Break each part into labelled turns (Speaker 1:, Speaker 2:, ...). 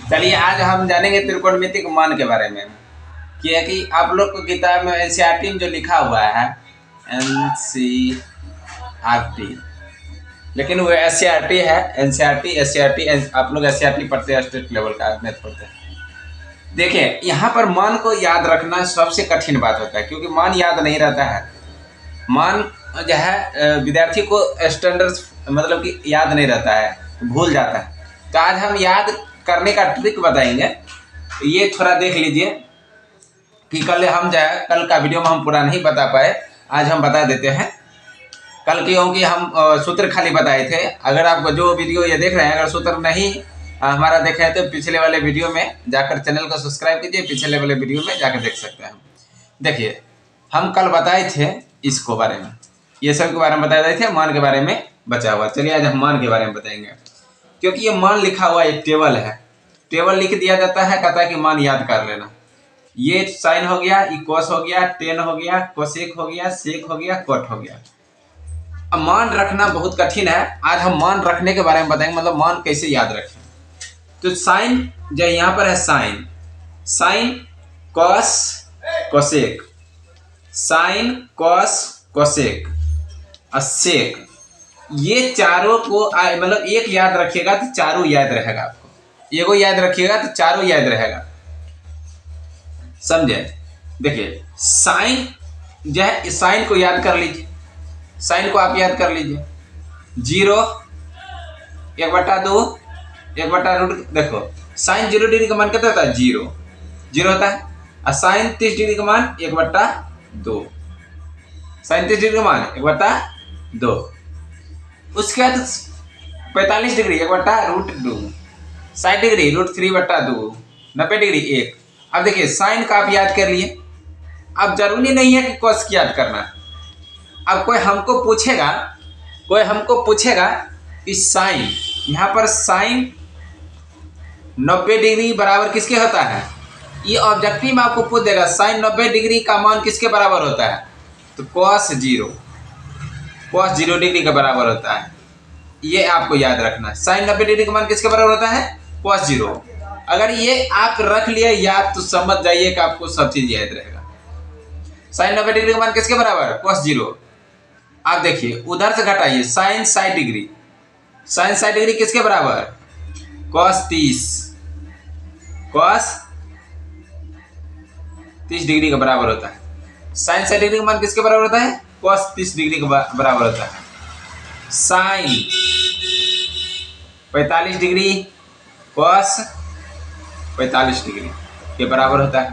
Speaker 1: चलिए आज हम जानेंगे त्रिकोणमितिक मान के बारे में। कि है कि आप लोग को किताब में एनसीईआरटी में जो लिखा हुआ है एनसीईआरटी, लेकिन वो एससीईआरटी है। एनसीईआरटी एससीईआरटी आप लोग एससीईआरटी पढ़ते हैं, स्टेट लेवल का मैथ पढ़ते हैं। देखिए यहाँ पर मान को याद रखना सबसे कठिन बात होता है, क्योंकि मान याद नहीं रहता है। मान जो है विद्यार्थी को स्टैंडर्ड मतलब कि याद नहीं रहता है, भूल जाता है। तो आज हम याद करने का ट्रिक बताएंगे। ये थोड़ा देख लीजिए कि कल हम जो है कल का वीडियो में हम पूरा नहीं बता पाए, आज हम बता देते हैं। कल क्योंकि हम सूत्र खाली बताए थे। अगर आप जो वीडियो ये देख रहे हैं, अगर सूत्र नहीं हमारा देखे हैं तो पिछले वाले वीडियो में जाकर चैनल को सब्सक्राइब कीजिए, पिछले वाले वीडियो में जाकर देख सकते हैं। देखिए हम कल बताए थे इसको बारे में, ये सब के बारे में बताए थे, मान के बारे में बचा हुआ। चलिए आज हम मान के बारे में बताएंगे, क्योंकि ये मान लिखा हुआ एक टेबल है। टेबल लिख दिया जाता है, कहता है कि मान याद कर लेना। ये साइन हो गया, ये कॉस हो गया, टेन हो गया, कोसेक हो गया, सेक हो गया, कॉट हो गया। अब मान रखना बहुत कठिन है। आज हम मान रखने के बारे में बताएंगे, मतलब मान कैसे याद रखें। तो साइन जो यहाँ पर है sine, sine cos cosec, sine cos cosec और सेक, ये चारों को मतलब एक याद रखिएगा तो चारों याद रहेगा आपको। एगो याद रखिएगा तो चारों याद रहेगा, समझे। देखिए साइन जो है, साइन को याद कर लीजिए, साइन को आप याद कर लीजिए। 0 1/2 1/√। देखो साइन 0 डिग्री का मान कितना होता है? 0 0 होता है। और साइन 30 डिग्री का मान 1/2, साइन 30 डिग्री का मान 1/2। उसके बाद 45 डिग्री 1/√2, 60 डिग्री √3/2, 90 डिग्री 1। अब देखिए साइन का आप याद कर लिए। अब जरूरी नहीं है कि कॉस की याद करना। अब कोई हमको पूछेगा कि साइन, यहाँ पर साइन 90 डिग्री बराबर किसके होता है? ये ऑब्जेक्टिव में आपको पूछ देगा साइन 90 डिग्री का मान किसके बराबर होता है? तो कॉस 0 डिग्री के बराबर होता है। ये आपको याद रखना है, साइन 90 डिग्री का मान किसके बराबर होता है? कॉस 0। अगर ये आप रख लिए याद तो समझ जाइए कि आपको सब चीज याद रहेगा। साइन 90 डिग्री का मान किसके बराबर? कॉस 0। आप देखिए उधर से घटाइए, साइन 60 डिग्री, साइन 60 डिग्री किसके बराबर? कॉस 30 डिग्री के बराबर होता है। साइन 60 डिग्री का मान किसके बराबर होता है? कॉस 30 डिग्री के बराबर होता है। साइन 45 डिग्री कॉस 45 डिग्री के बराबर होता है।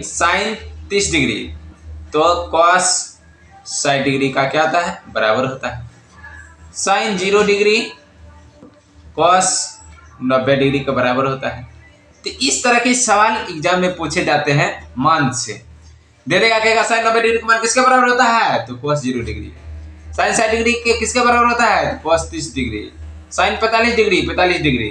Speaker 1: साइन 30 डिग्री तो कॉस 60 डिग्री का क्या होता है? बराबर होता है। साइन 0 डिग्री कॉस 90 डिग्री के बराबर होता है। तो इस तरह के सवाल एग्जाम में पूछे जाते हैं मान से। दे देगा, कहेगा साइन 90 डिग्री का मान किसके बराबर होता है? तो कॉस 0 डिग्री। साइन 60 डिग्री के किसके बराबर होता है? तो cos 30 degree. Sine 45 degree,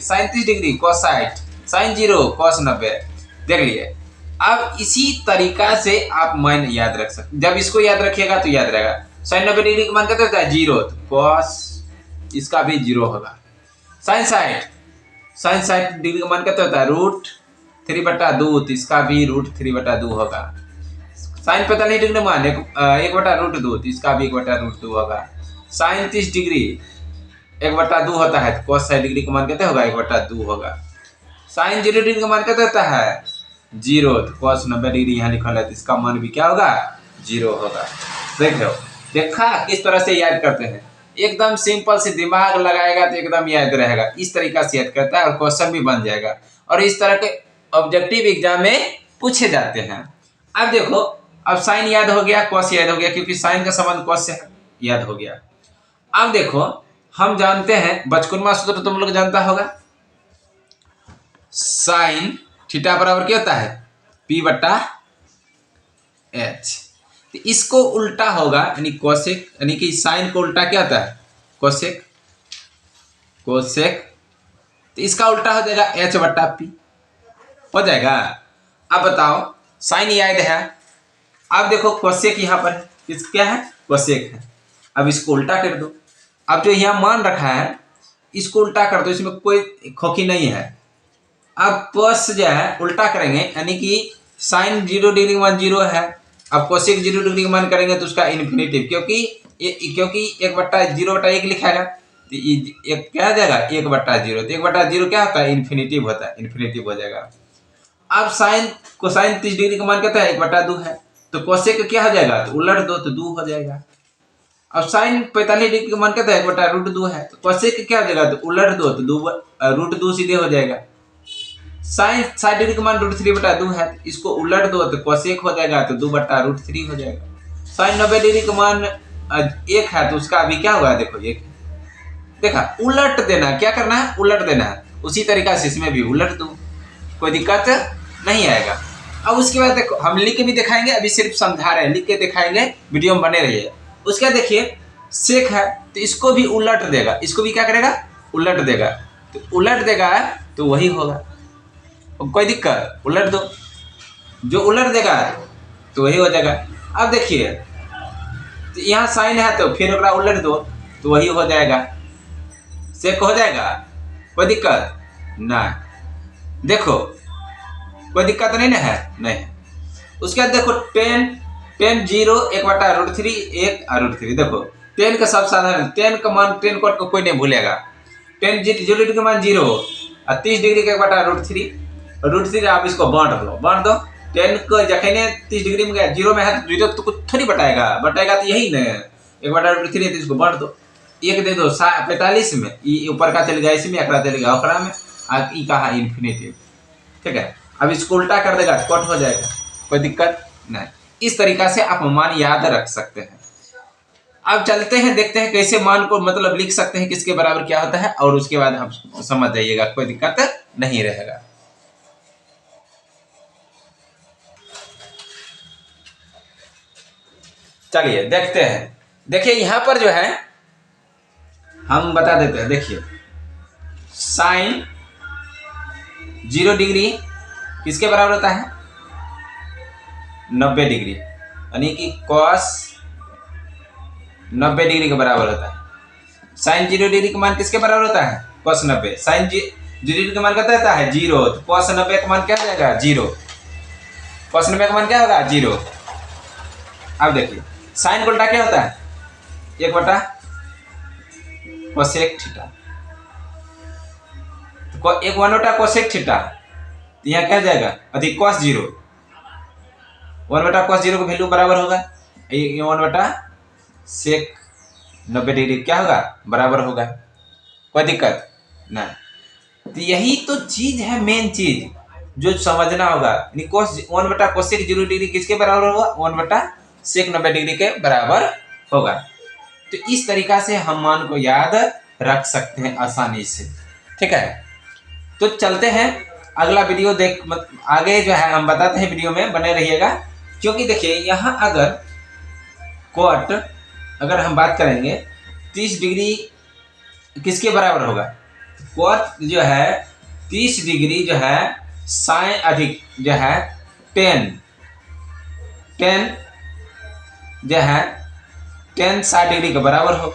Speaker 1: sine 30 degree cos 60, sine 0 cos 90। देख लिए। अब इसी तरीका से आप मान याद रख सकते। जब इसको याद रखिएगा तो याद रहेगा। साइन 90 डिग्री का मान कितना होता है? 0, तो कॉस इसका भी 0 होगा। साइन 60 डिग्री का मान कितना होता है? √3/2, तो इसका भी √3/2 होगा। साइन 45 डिग्री मान 1/√2, तो इसका भी 1/√2 होगा। साइन 30 डिग्री 1/2 होता है, तो कॉस 60 डिग्री का मान कितना होगा? 1/2 होगा। साइन 0 डिग्री का मान कितना होता है? 0, तो कॉस 90 डिग्री यहाँ लिखा है, तो इसका मान भी क्या होगा? 0 होगा। देख लो, देखा किस तरह से याद करते हैं। एकदम सिंपल से दिमाग लगाएगा तो एकदम याद रहेगा। इस तरीका से याद करता है और क्वेश्चन भी बन जाएगा। और इस तरह के ऑब्जेक्टिव एग्जाम में पूछे जाते हैं। अब देखो, अब साइन याद हो गया, कॉस याद हो गया, क्योंकि साइन का संबंध कॉस से याद हो गया। अब देखो हम जानते हैं बचकुनमा सूत्र, तुम लोग जानता होगा। साइन थीटा बराबर क्या होता है? P/H। तो इसको उल्टा होगा, यानी कोसेक, यानी कि साइन को उल्टा क्या होता है? कोसेक। तो इसका उल्टा हो जाएगा H/P, हो जाएगा। अब बताओ, साइन याद है। अब देखो कोसेक यहाँ पर क्या है? कोसेक है। अब इसको उल्टा कर दो। अब जो यहाँ मान रखा है इसको उल्टा कर दो, इसमें कोई खोखी नहीं है। अब cos जो है उल्टा करेंगे, यानी कि साइन 0 डिग्री का मान 0 है। अब कोसेक 0 डिग्री का मान करेंगे तो उसका इन्फिनेटिव, क्योंकि 1/0/1 लिखाएगा तो एक क्या आ जाएगा 1/0। तो 1/0 क्या होता है, इन्फिनेटिव होता है, इन्फिनेटिव हो जाएगा। अब साइन कोसाइन 30 डिग्री का मान कहता है 1/2 है, तो कोसेक क्या हो जाएगा, तो उलट दो तो 2 हो जाएगा। अब साइन 45 डिग्री का मान कहता है 1/√2 है, तो कोसेक क्या हो जाएगा, तो उलट दो तो √2 सीधे हो जाएगा। साइन 60 डिग्री का मान √3/2 है, इसको उलट दो तो कोसेक हो जाएगा, तो 2/√3 हो जाएगा। साइन 90 डिग्री का मान 1 है, तो उसका अभी क्या होगा, देखो 1 देखा, उलट देना, क्या करना है, उलट देना है। उसी तरीका से इसमें भी उलट दो, कोई दिक्कत नहीं आएगा। अब उसके बाद देखो हम लिख के भी दिखाएंगे, अभी सिर्फ समझा रहे हैं, लिख के दिखाएंगे, वीडियो में बने रहिए। उसके बाद देखिए सेक है तो इसको भी उलट देगा, इसको भी क्या करेगा, उलट देगा। तो उलट देगा तो वही होगा, कोई दिक्कत, उलट दो, जो उलट देगा तो वही हो जाएगा। अब देखिए तो यहाँ साइन है तो फिर ओकरा उलट दो तो वही हो जाएगा, सेक हो जाएगा, कोई दिक्कत ना। देखो कोई दिक्कत नहीं ना है, नहीं। उसके बाद देखो 10 0 1/√3 1/√3। देखो 10 का सब साधारण, 10 का मान 10 को कोई नहीं भूलेगा। 10 0 डिग्री का मान 0 और 30 डिग्री का 1/√3 आप इसको बांट दो 10 को जखने 30 डिग्री में गया 0 में है तो 0 तो कुछ थोड़ी बटाएगा तो यही न 1/√3 है, तो इसको बांट दो, 1 दे दो 45 में, ये ऊपर का चल गया इसमें, एकरा चल गया ओकरा में, और ई कहा इन्फिनेटिव, ठीक है। अब इसको उल्टा कर देगा कट हो जाएगा, कोई दिक्कत नहीं। इस तरीका से आप मान याद रख सकते हैं। अब चलते हैं, देखते हैं कैसे मान को मतलब लिख सकते हैं, किसके बराबर क्या होता है, और उसके बाद आप समझ जाइएगा, कोई दिक्कत नहीं रहेगा। चलिए देखते हैं। देखिए यहां पर जो है हम बता देते हैं, देखिए साइन 0 डिग्री किसके बराबर होता है, 90 डिग्री, यानी कि कॉस 90 डिग्री के बराबर होता है। साइन 0 डिग्री का मान किसके बराबर होता है, कॉस 90। साइन 0 डिग्री का मान कितना होता है, 0, तो कॉस 90 का मान क्या हो जाएगा, 0। कॉस 90 का मान क्या होगा, 0। अब देखिए साइन उल्टा क्या होता है, 1/कोसेक थीटा, तो 1/कोसेक थीटा, तो यहाँ क्या हो जाएगा, अधिक कॉस 0, 1/cos 0 का वैल्यू बराबर होगा 1/सेक 90 डिग्री, क्या होगा, बराबर होगा, कोई दिक्कत ना। तो यही तो चीज है, मेन चीज जो समझना होगा। 1/कोसेक 0 डिग्री किसके बराबर होगा, 1/सेक 90 डिग्री के बराबर होगा। तो इस तरीका से हम मान को याद रख सकते हैं आसानी से, ठीक है। तो चलते हैं अगला वीडियो आगे जो है हम बताते हैं, वीडियो में बने रहिएगा। क्योंकि देखिए यहाँ अगर कॉट अगर हम बात करेंगे 30 डिग्री किसके बराबर होगा, कॉट जो है 30 डिग्री जो है साइन अधिक जो है 10 जो है 60 डिग्री के बराबर हो,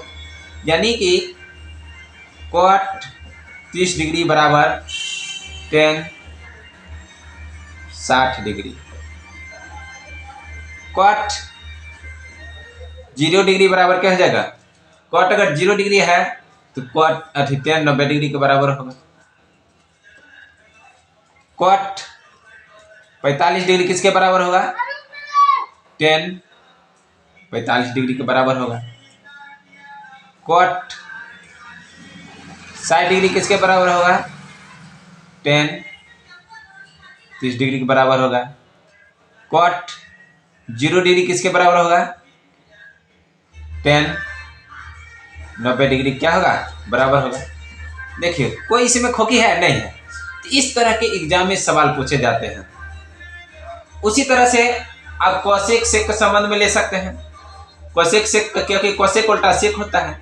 Speaker 1: यानी कि कॉट 30 डिग्री बराबर 60 डिग्री। कॉट 0 डिग्री बराबर क्या हो जाएगा, कॉट अगर 0 डिग्री है तो कॉट 90 डिग्री के बराबर होगा। कॉट 45 डिग्री किसके बराबर होगा, 45 डिग्री के बराबर होगा। कॉट 60 डिग्री किसके बराबर होगा, 30 डिग्री के बराबर होगा। कॉट 0 डिग्री किसके बराबर होगा, 90 डिग्री क्या होगा, बराबर होगा। देखिए कोई इसमें खोखी है नहीं है। तो इस तरह के एग्जाम में सवाल पूछे जाते हैं। उसी तरह से आप कोसेक सेक का संबंध में ले सकते हैं। कोसेक सेक क्योंकि कोसेक उल्टा सेक होता है,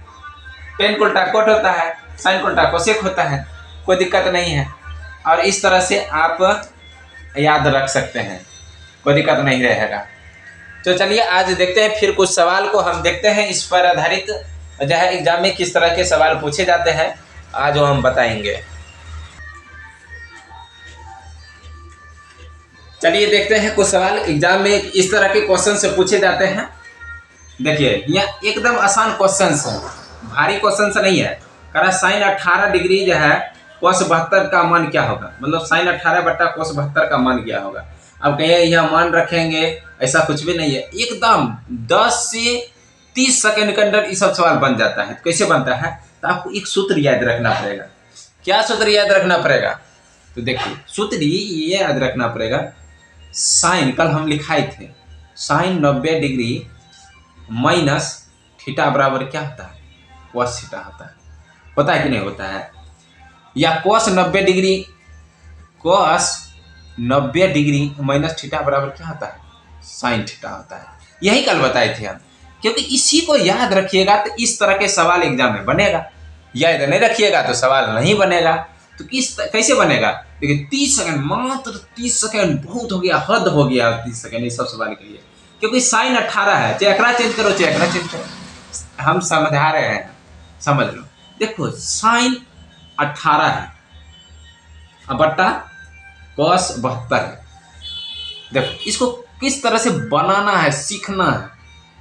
Speaker 1: टेन उल्टा कोट होता है, साइन उल्टा कोसेक होता है, कोई दिक्कत नहीं है। और इस तरह से आप याद रख सकते हैं, कोई दिक्कत नहीं रहेगा। तो चलिए आज देखते हैं फिर कुछ सवाल को हम देखते हैं, इस पर आधारित जो है एग्जाम में किस तरह के सवाल पूछे जाते हैं आज वो हम बताएंगे। चलिए देखते हैं कुछ सवाल एग्जाम में इस तरह के क्वेश्चन से पूछे जाते हैं। देखिए यहाँ एकदम आसान क्वेश्चन है, भारी क्वेश्चन से नहीं है। कह रहा साइन 18 डिग्री जो है cos 72 का मान क्या होगा, मतलब साइन 18 बट्टा cos 72 का मान क्या होगा। अब कहिए यह मान रखेंगे, ऐसा कुछ भी नहीं है, एकदम 10 से 30 सेकंड के अंदर ये सब सवाल बन जाता है। कैसे बनता है, तो आपको एक सूत्र याद रखना पड़ेगा। क्या सूत्र याद रखना पड़ेगा, तो देखिए सूत्र ये याद रखना पड़ेगा। साइन कल हम लिखाए थे, साइन 90 डिग्री माइनस थीटा बराबर क्या होता है, cos थीटा होता है कि नहीं होता है। या cos 90 डिग्री माइनस थीटा बराबर क्या होता है, साइन थीटा होता है। यही कल बताए थे हम, क्योंकि इसी को याद रखिएगा तो इस तरह के सवाल एग्जाम में बनेगा। याद नहीं रखिएगा तो सवाल नहीं बनेगा। तो कैसे बनेगा, देखिए 30 सेकंड, मात्र 30 सेकंड बहुत हो गया, हद हो गया 30 सेकंड ये सब सवाल के लिए। क्योंकि साइन 18 है, चाहे एकरा चेंज करो चाहे एकरा चेंज करो, हम समझा रहे हैं, समझ लो। देखो साइन 18 है अब बट्टा cos 72 है। देखो इसको किस तरह से बनाना है सीखना है,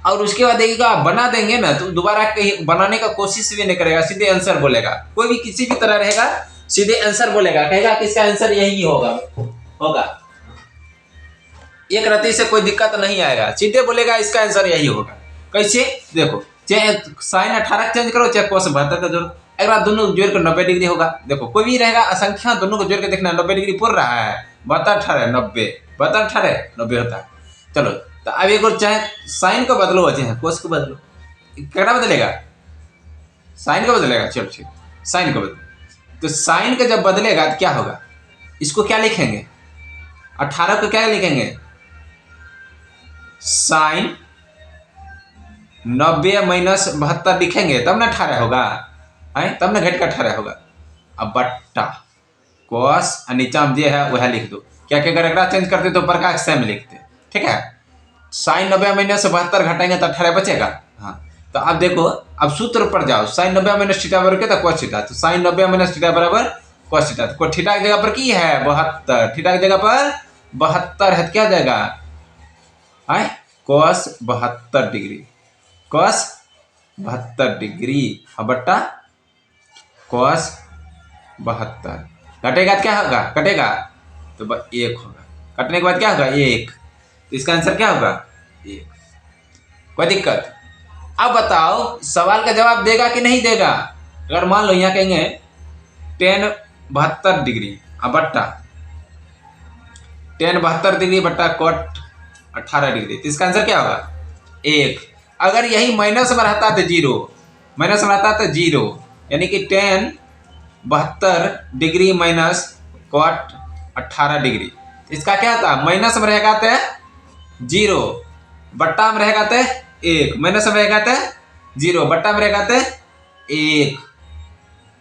Speaker 1: और उसके बाद देखिएगा आप बना देंगे ना तो दोबारा कहीं बनाने का कोशिश भी नहीं करेगा, सीधे आंसर बोलेगा। कोई भी किसी भी तरह रहेगा सीधे आंसर बोलेगा, कहेगा कि इसका आंसर यही होगा। एक रत्ती से कोई दिक्कत नहीं आएगा, सीधे बोलेगा इसका आंसर यही होगा। कैसे, देखो चाहे साइन 18 चेंज करो चाहे cos 72 का जोड़, अगर दोनों जोड़ कर 90 डिग्री होगा। देखो कोई भी रहेगा असंख्या, दोनों को जोड़ के देखना 90 डिग्री पूर रहा है, 72 18 90, 72 18 90 होता है। चलो तो अब एक और, चाहे साइन को बदलो चाहे cos को बदलो, क्या बदलेगा, साइन को बदलेगा। चलो ठीक, साइन को बदलो। तो साइन का जब बदलेगा तो क्या होगा, इसको क्या लिखेंगे, 18 को क्या लिखेंगे, साइन 90 माइनस 72 लिखेंगे तब ना 18 होगा, तब ना घट का 18 होगा। अब बट्टा cos नीचा में जो है वह लिख दो, क्या क्या अगर चेंज करते तो ऊपर का सेम लिखते, ठीक है। साइन 90 माइनस 72 घटाएंगे तो 18 बचेगा। हाँ तो अब देखो, अब सूत्र पर जाओ, साइन 90 माइनस थीटा बराबर क्या था, cos थीटा। तो साइन 90 माइनस थीटा बराबर cos थीटा, तो थीटा की जगह पर की है 72, थीटा की जगह पर 72 है, क्या जाएगा cos 72 डिग्री, cos 72 डिग्री बट्टा cos 72। घटेगा तो क्या होगा, कटेगा तो 1 होगा, कटने के बाद क्या होगा 1, तो इसका आंसर क्या होगा 1। कोई दिक्कत। अब बताओ सवाल का जवाब देगा कि नहीं देगा। अगर मान लो यहाँ कहेंगे tan 72 डिग्री बट्टा tan 72 डिग्री बट्टा cot 18 डिग्री, तो इसका आंसर क्या होगा 1। अगर यही माइनस में रहता तो 0, माइनस में रहता तो 0, यानी कि tan 72 degree minus cot 18 degree, इसका क्या था, माइनस में रहेगा तो 0, बट्टा में रहेगा तो 1, माइनस में रहेगा तो 0, बट्टा में रहेगा तो 1।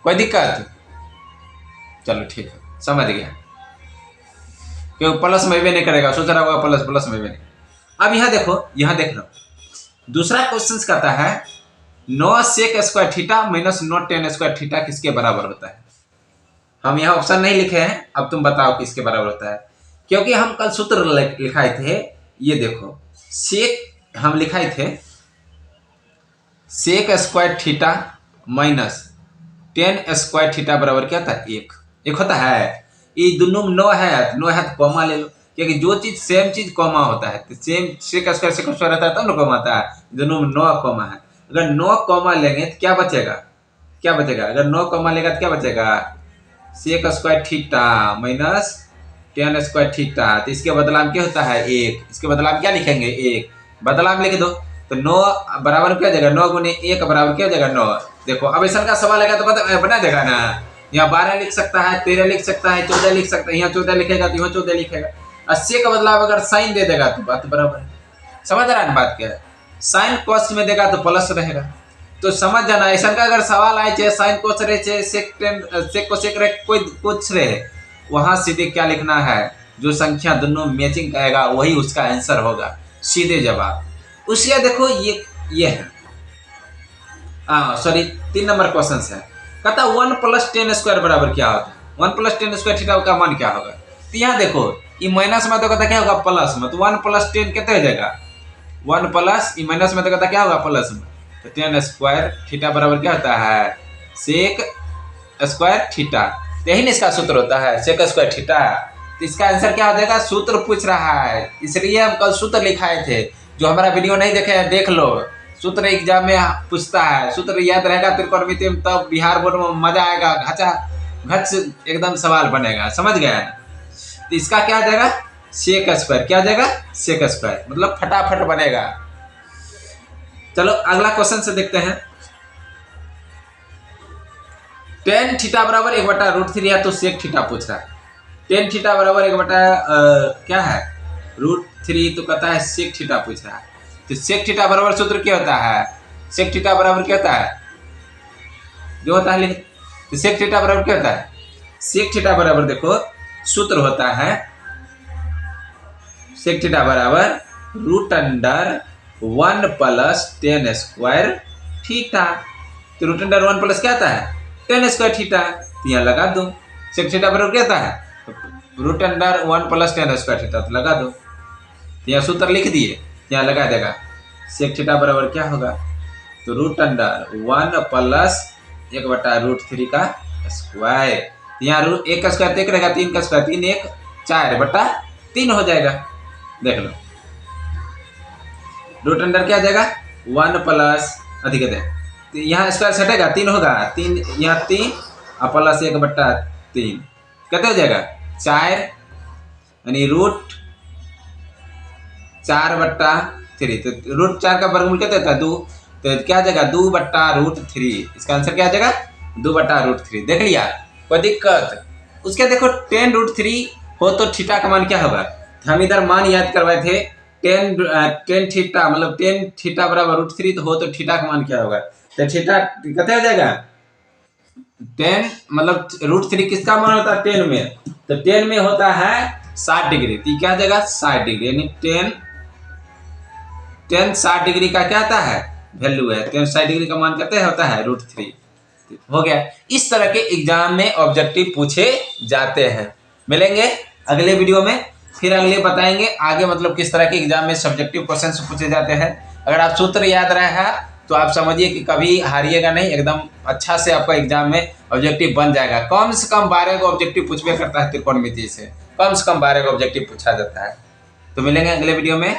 Speaker 1: कोई दिक्कत, चलो ठीक है, समझ गया। क्यों प्लस में भी नहीं करेगा, सोच रहा होगा प्लस में भी नहीं। अब यहाँ देखो, यहाँ देख लो दूसरा क्वेश्चन कहता है 9 sec square theta minus 9 tan square theta किसके बराबर होता है। हम यहाँ ऑप्शन नहीं लिखे हैं, अब तुम बताओ किसके बराबर होता है। क्योंकि हम कल सूत्र लिखाए थे, ये देखो सेक हम लिखाए थे, sec square theta minus tan square theta बराबर क्या था 1 होता है। ये दोनों में 9 है, 9 है तो कॉमा ले लो, क्योंकि जो चीज सेम चीज कॉमा होता है तो सेम सेक स्क्वायर रहता है तब ना कॉमा आता है। दोनों में 9 कॉमा है, अगर 9 कॉमा लेंगे तो क्या बचेगा, अगर 9 कॉमा लेगा तो क्या बचेगा, sec square theta minus tan square theta. तो इसके बदला में क्या होता है 1, इसके बदला में क्या लिखेंगे 1, बदला में लिख दो। तो 9 बराबर क्या जाएगा, 9 गुने 1 बराबर क्या जाएगा 9। देखो अब ऐसा का सवाल आएगा तो बना देगा ना, यहाँ 12 लिख सकता है, 13 लिख सकता है, 14 लिख सकता है, यहाँ 14 लिखेगा तो यहाँ 14 लिखेगा। 80 का बदलाव अगर साइन दे देगा तो बात बराबर है। समझ रहा है बात क्या है, साइन कॉस में देगा तो प्लस रहेगा। तो समझ जाना, ऐसा का अगर सवाल आए चाहे साइन कोस रहे चाहे सेक कोसेक रहे, कोई कुछ रहे, वहां सीधे क्या लिखना है, जो संख्या दोनों मैचिंग आएगा वही उसका आंसर होगा, सीधे जवाब। उसके देखो ये है हाँ सॉरी 3 नंबर क्वेश्चन है। कहता 1 + 10 स्क्वायर बराबर क्या होता है? 1 + 10 स्क्वायर थीटा का मान क्या होगा? तो यहाँ देखो ये माइनस में तो कहता क्या होगा प्लस में, तो 1 + 10 कितने हो जाएगा 1 प्लस, ये माइनस में तो कहता क्या होगा प्लस में, तो 10 स्क्वायर थीटा बराबर क्या होता है सेक स्क्वायर थीटा। यही ना इसका सूत्र होता है सेक स्क्वायर थीटा। तो इसका आंसर क्या हो जाएगा, सूत्र पूछ रहा है इसलिए हम कल सूत्र लिखाए थे। जो हमारा वीडियो नहीं देखे हैं देख लो, सूत्र एग्जाम में पूछता है, सूत्र याद रहेगा त्रिकोणमिति में तब बिहार बोर्ड में मजा आएगा, घच एकदम सवाल बनेगा, समझ गया ना। तो इसका क्या आ जाएगा सेक स्क्वायर, क्या आ जाएगा सेक स्क्वायर, मतलब फटाफट बनेगा। चलो अगला क्वेश्चन से देखते हैं। टेन थीटा बराबर 1/√3 है, तो सेक थीटा पूछ रहा है। टेन थीटा बराबर 1 क्या है √3, तो कहता है सेक थीटा पूछ रहा है। तो सेक थीटा बराबर सूत्र क्या होता है, सेक थीटा बराबर क्या होता है जो होता है, तो सेक थीटा बराबर क्या होता है, सेक थीटा बराबर देखो सूत्र होता है सेक थीटा बराबर √1 + 10 स्क्वायर थीटा। तो √1 प्लस क्या आता है 10 स्क्वायर थीटा, तो यहाँ लगा दो। सेक थीटा बराबर क्या आता है √1 + 10 स्क्वायर थीटा, तो लगा दो। तो यहाँ सूत्र लिख दिए, यहाँ लगा देगा सेक थीटा बराबर क्या होगा, तो √1 + 1/√3 का स्क्वायर। यहाँ एक का स्क्वायर एक रहेगा, 3 का स्क्वायर 3 1 4/3 हो जाएगा। देख लो √1 क्या आ जाएगा 1 प्लस अधिक है, तो यहाँ स्क्वायर सटेगा 3 होगा, 3 यहाँ 3 और प्लस 1/3 कितने हो जाएगा 4, यानी √4/3। तो √4 का वर्गमूल कितना होता है 2, तो क्या आ जाएगा 2/√3। इसका आंसर क्या आ जाएगा 2/√3। देख लिया कोई दिक्कत। उसके देखो 10√3 हो तो थीटा का मान क्या होगा, हम इधर मान याद करवाए थे 10 थीटा, मतलब 10 थीटा बराबर √3 तो हो तो थीटा का मान क्या होगा, तो थीटा कितना हो जाएगा 10, मतलब √3 किसका मान होता है 10 में, तो 10 में होता है 60 डिग्री, तो क्या आ जाएगा 60 डिग्री, यानी 10 60 डिग्री का क्या आता है वैल्यू है, 10 60 डिग्री का मान कितना होता है √3। हो गया। इस तरह के एग्जाम में ऑब्जेक्टिव पूछे जाते हैं। मिलेंगे अगले वीडियो में, फिर अगले बताएंगे आगे मतलब किस तरह के एग्जाम में सब्जेक्टिव क्वेश्चन पूछे जाते हैं। अगर आप सूत्र याद रहा है तो आप समझिए कि कभी हारिएगा नहीं, एकदम अच्छा से आपका एग्जाम में ऑब्जेक्टिव बन जाएगा। कम से कम 12 को ऑब्जेक्टिव पूछबे करता है त्रिकोणमिति से, कम 12 को ऑब्जेक्टिव पूछा जाता है। तो मिलेंगे अगले वीडियो में।